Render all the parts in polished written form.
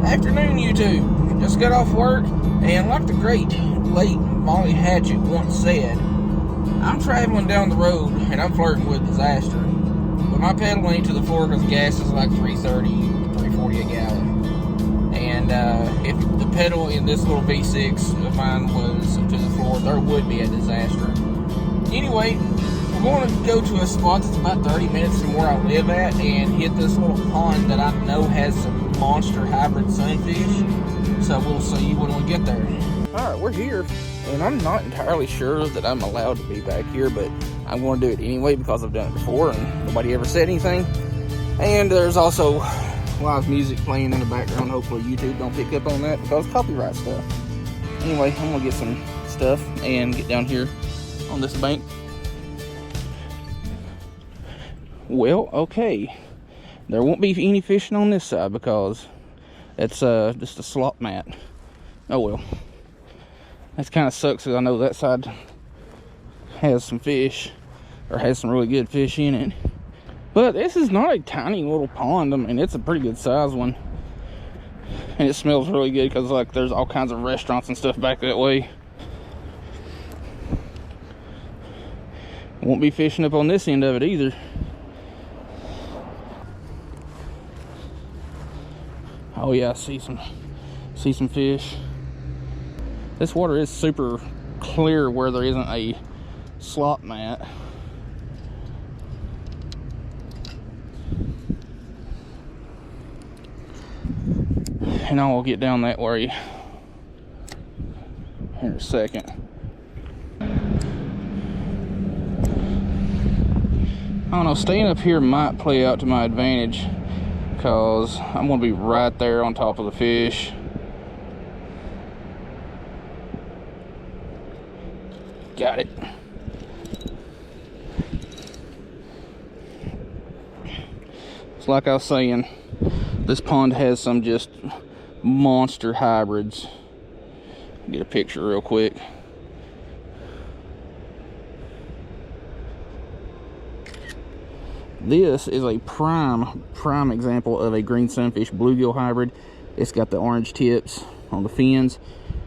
Afternoon, YouTube. Just got off work, and like the great late Molly Hatchet once said, I'm traveling down the road and I'm flirting with disaster. But my pedal ain't to the floor because gas is like $3.30, $3.40 a gallon. And if the pedal in this little V6 of mine was to the floor, there would be a disaster. Anyway, we're going to go to a spot that's about 30 minutes from where I live at and hit this little pond that I know has some monster hybrid sunfish. So we'll see you when we get there. Alright, we're here. And I'm not entirely sure that I'm allowed to be back here, but I'm going to do it anyway because I've done it before and nobody ever said anything. And there's also live music playing in the background. Hopefully YouTube don't pick up on that because copyright stuff. Anyway, I'm going to get some stuff and get down here on this bank. Well, okay. There won't be any fishing on this side because it's just a slop mat. Oh well. That kind of sucks because I know that side has some fish, or has some really good fish in it. But this is not a tiny little pond. I mean, it's a pretty good size one. And it smells really good because like there's all kinds of restaurants and stuff back that way. Won't be fishing up on this end of it either. Oh yeah, I see some fish. This water is super clear where there isn't a slop mat. And I'll get down that way in a second. I don't know, staying up here might play out to my advantage because I'm going to be right there on top of the fish. Got it. It's like I was saying, this pond has some just monster hybrids. Get a picture real quick. This is a prime example of a green sunfish bluegill hybrid. It's got the orange tips on the fins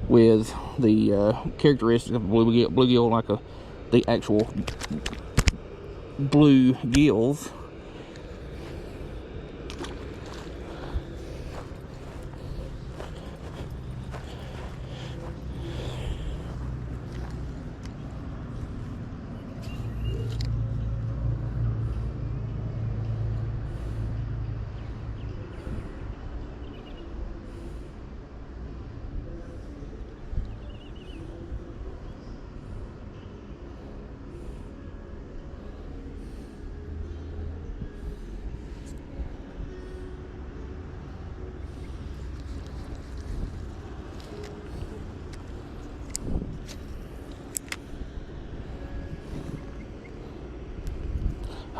with the characteristics of bluegill, like the actual blue gills.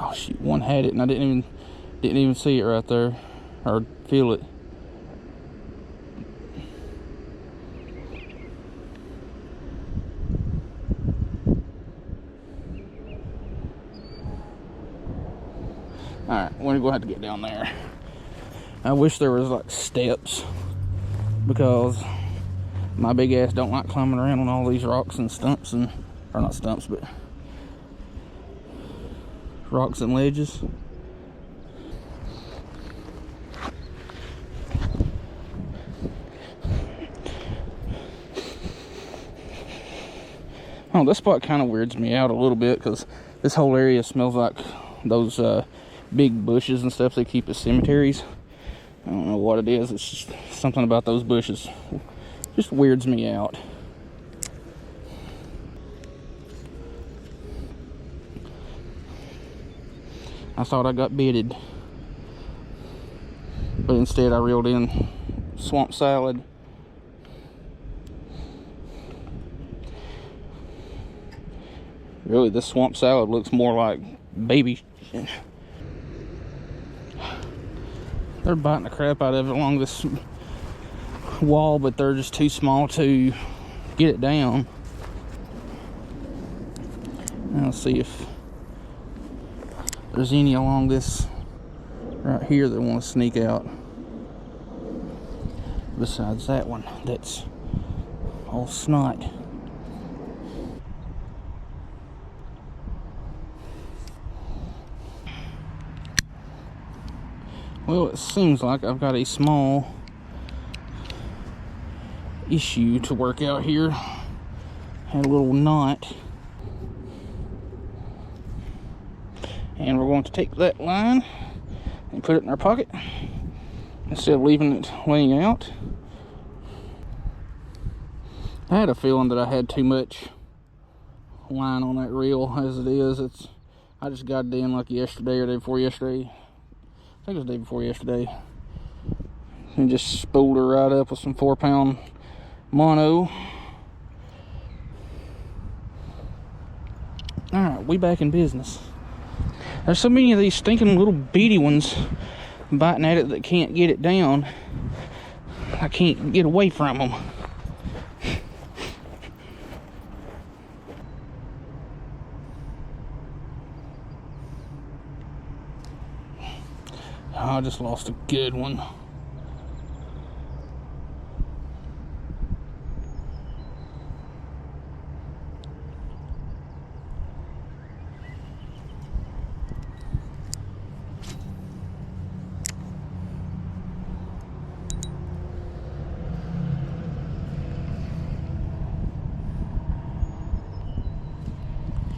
Oh shoot, one had it and I didn't even see it right there or feel it. Alright, we're gonna have to get down there. I wish there was like steps because my big ass don't like climbing around on all these rocks and stumps and, or not stumps, but rocks and ledges. Oh, this spot kind of weirds me out a little bit because this whole area smells like those big bushes and stuff they keep at cemeteries. I don't know what it is. It's just something about those bushes. Just weirds me out. I thought I got bitted, but instead I reeled in swamp salad. Really, this swamp salad looks more like baby. They're biting the crap out of it along this wall, but they're just too small to get it down. I'll see if there's any along this right here that want to sneak out. besides that one that's all snot. Well, it seems like I've got a small issue to work out here. Had a little knot. And we're going to take that line and put it in our pocket instead of leaving it laying out. I had a feeling that I had too much line on that reel as it is. I just got it in like yesterday or day before yesterday. I think it was the day before yesterday. And just spooled her right up with some 4-pound mono. Alright, we back in business. There's so many of these stinking little beady ones biting at it that can't get it down. I can't get away from them. Oh, I just lost a good one.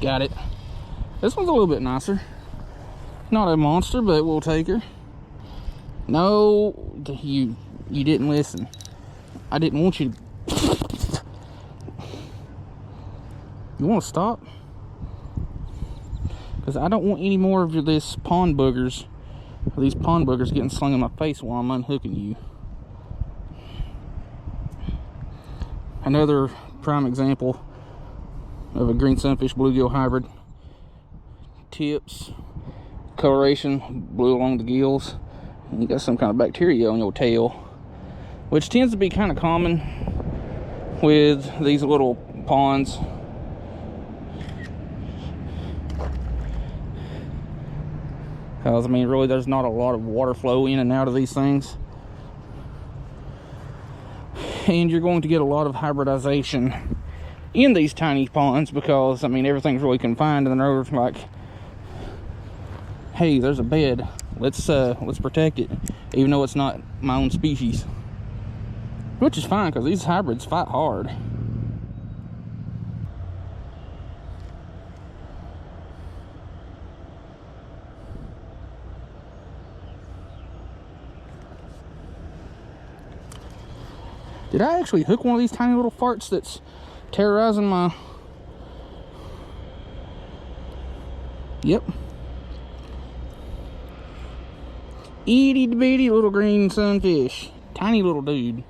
Got it. This one's a little bit nicer. Not a monster, but we'll take her. No, you didn't listen. I didn't want you to. You want to stop? Because I don't want any more of this pond boogers. These pond boogers getting slung in my face while I'm unhooking you. Another prime example of a green sunfish bluegill hybrid. Tips, coloration, blue along the gills. And you got some kind of bacteria on your tail, which tends to be kind of common with these little ponds. Because, I mean, really, there's not a lot of water flow in and out of these things. And you're going to get a lot of hybridization in these tiny ponds because, I mean, everything's really confined and they're like, hey, there's a bed. Let's protect it, even though it's not my own species. Which is fine, because these hybrids fight hard. Did I actually hook one of these tiny little farts that's terrorizing my... Yep. Itty bitty little green sunfish. Tiny little dude.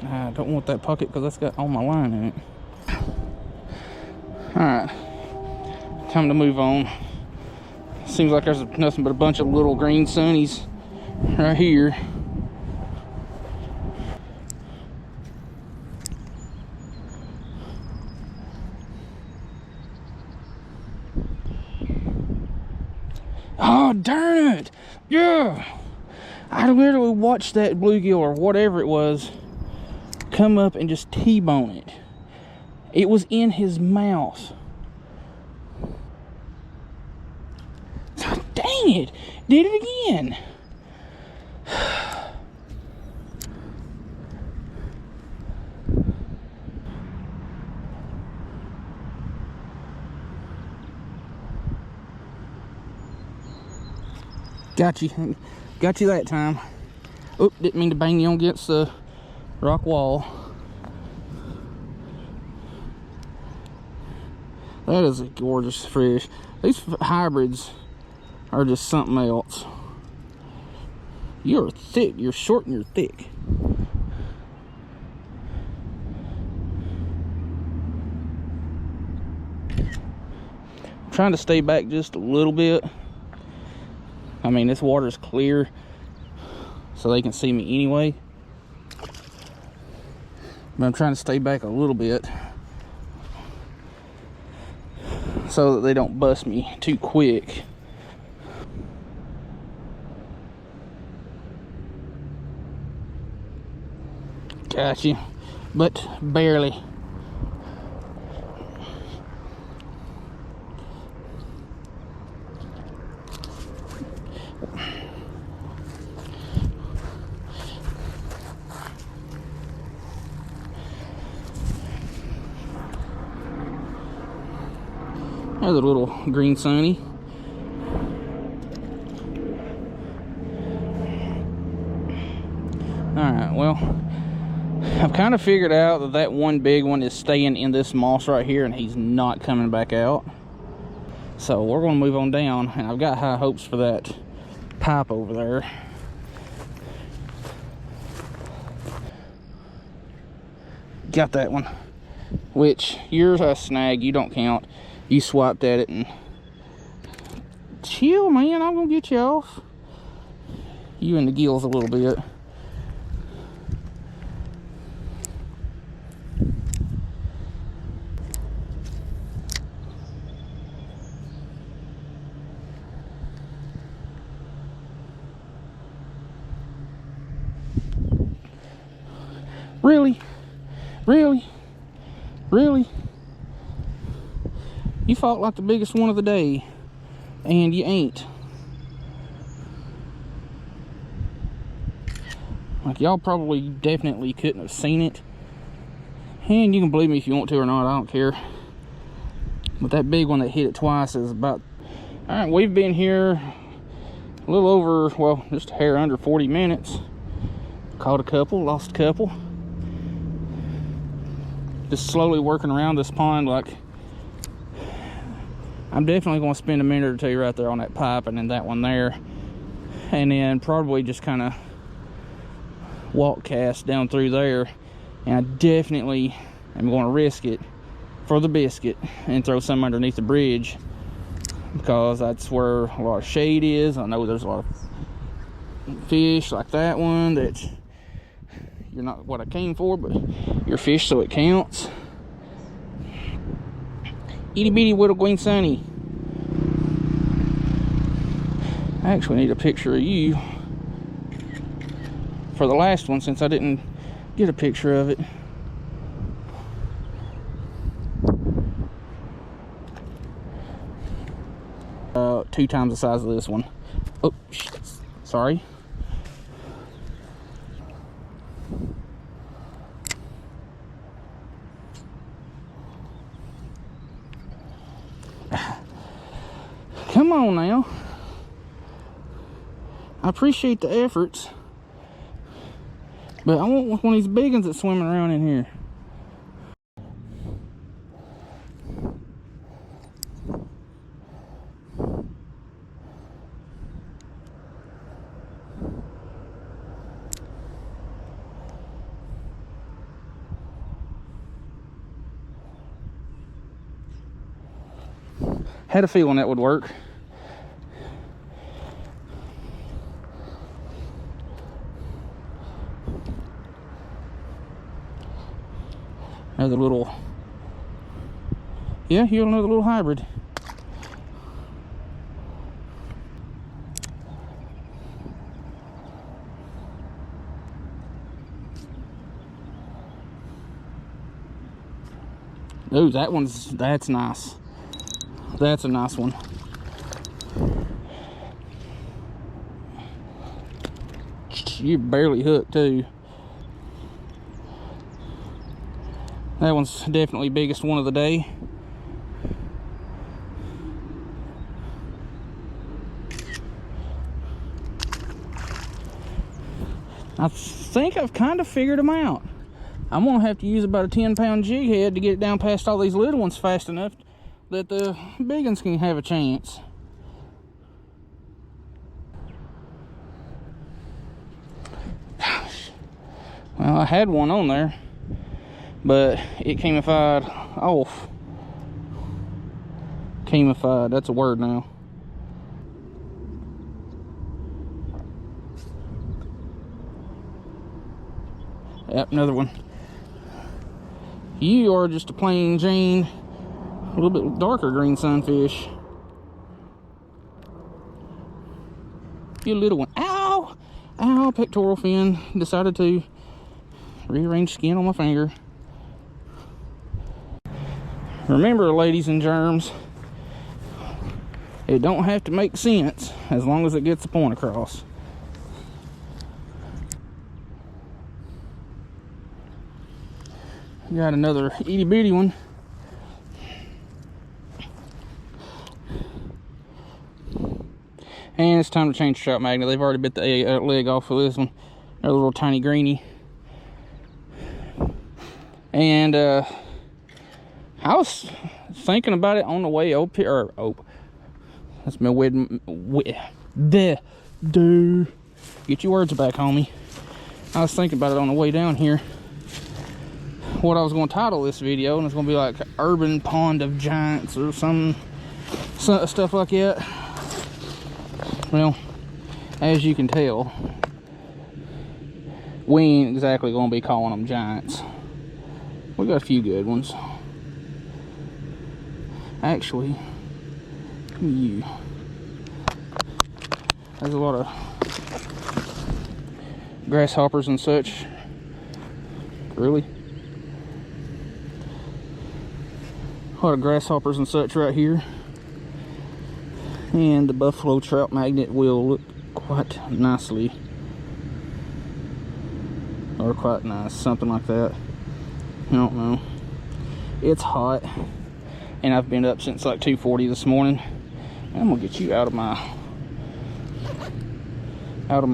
I don't want that pocket because that's got all my line in it. Alright. Time to move on. Seems like there's nothing but a bunch of little green sunnies right here. Oh, darn it! Yeah! I literally watched that bluegill or whatever it was come up and just T-bone it. It was in his mouth. Oh, dang it! Did it again! Got you. Got you that time. Oh, didn't mean to bang you against the rock wall. That is a gorgeous fish. These hybrids are just something else. You're thick. You're short and you're thick. I'm trying to stay back just a little bit. I mean, this water is clear, so they can see me anyway. But I'm trying to stay back a little bit so that they don't bust me too quick. Got you, but barely. There's a little green sunny. Alright, well, I've kind of figured out that that one big one is staying in this moss right here, and he's not coming back out. So we're going to move on down, and I've got high hopes for that pipe over there. Got that one, which yours I snagged, you don't count. You swiped at it and chill, man. I'm gonna get you off. You in the gills a little bit. Really? Really? Really? You fought like the biggest one of the day, and you ain't. Like, y'all probably definitely couldn't have seen it. And you can believe me if you want to or not, I don't care. But that big one that hit it twice is about... Alright, we've been here a little over, well, just a hair under 40 minutes. Caught a couple, lost a couple. Just slowly working around this pond. Like, I'm definitely going to spend a minute or two right there on that pipe and then that one there. And then probably just kind of walk cast down through there. And I definitely am going to risk it for the biscuit and throw some underneath the bridge, because that's where a lot of shade is. I know there's a lot of fish like that one that you're not what I came for, but you're fish, so it counts. Itty bitty little green sunny. I actually need a picture of you for the last one, since I didn't get a picture of it. About 2 times the size of this one. Oh, shit. Sorry. Come on now. I appreciate the efforts, but I want one of these big ones that's swimming around in here. Had a feeling that would work. Another little, yeah, here's another little hybrid. Ooh, that's nice. That's a nice one. You're barely hooked too. That one's definitely biggest one of the day. I think I've kind of figured them out. I'm gonna have to use about a 10-pound jig head to get it down past all these little ones fast enough that the big ones can have a chance. Gosh. Well, I had one on there, but it camified off. Camified, that's a word now. Yep, another one. You are just a plain Jane little bit darker green sunfish. You little one. Ow! Ow, pectoral fin. Decided to rearrange skin on my finger. Remember, ladies and germs, it don't have to make sense as long as it gets the point across. Got another itty bitty one. And it's time to change the trout magnet. They've already bit the leg off of this one. They're a little tiny greenie. And I was thinking about it on the way up here. That's my get your words back, homie. I was thinking about it on the way down here. What I was going to title this video, and it's going to be like Urban Pond of Giants or some stuff like that. Well, as you can tell, we ain't exactly going to be calling them giants. We got a few good ones. Actually, there's a lot of grasshoppers and such. Really? A lot of grasshoppers and such right here. And the buffalo trout magnet will look quite nicely, or quite nice, something like that. I don't know. It's hot, and I've been up since like 2:40 this morning. I'm gonna get you out of my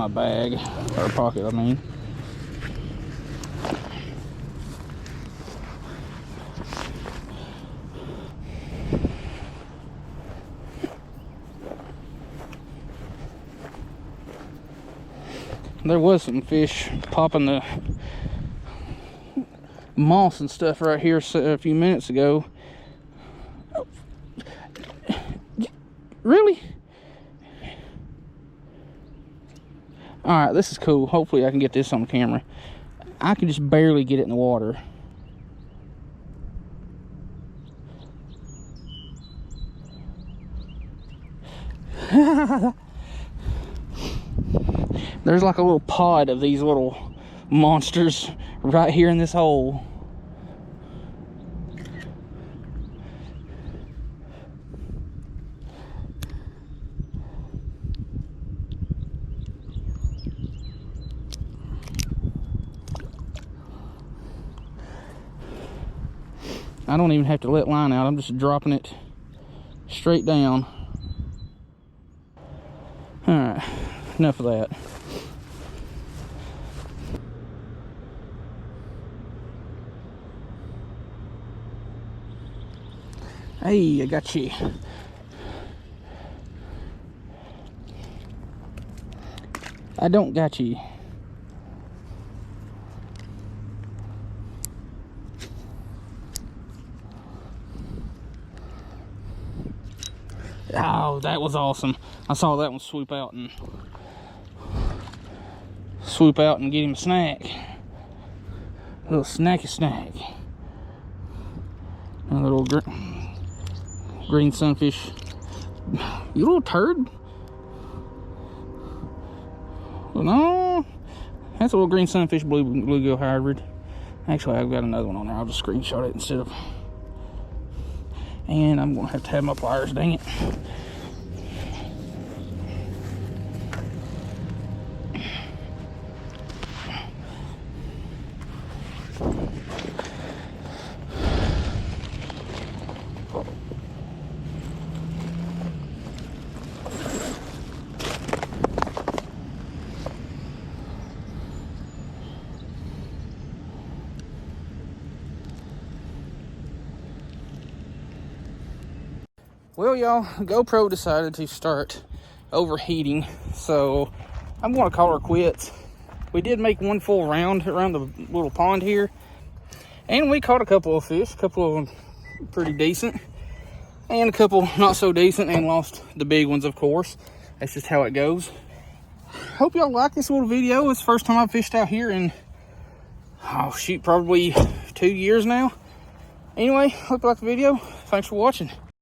bag or pocket, I mean. There was some fish popping the moss and stuff right here a few minutes ago. Really? Alright, this is cool. Hopefully I can get this on camera. I can just barely get it in the water. There's like a little pod of these little monsters right here in this hole. I don't even have to let line out. I'm just dropping it straight down. All right, enough of that. Hey, I got you. I don't got you. Oh, that was awesome. I saw that one swoop out and get him a snack. A little snacky snack. A little green sunfish. You little turd. Well, no, that's a little green sunfish bluegill hybrid. Actually, I've got another one on there. I'll just screenshot it instead of. And I'm gonna have to have my pliers, dang it. Well, y'all, GoPro decided to start overheating, so I'm going to call her quits. We did make one full round around the little pond here, and we caught a couple of fish, a couple of them pretty decent, and a couple not so decent, and lost the big ones, of course. That's just how it goes. Hope y'all like this little video. It's the first time I've fished out here in, oh shoot, probably 2 years now. Anyway, hope you like the video. Thanks for watching.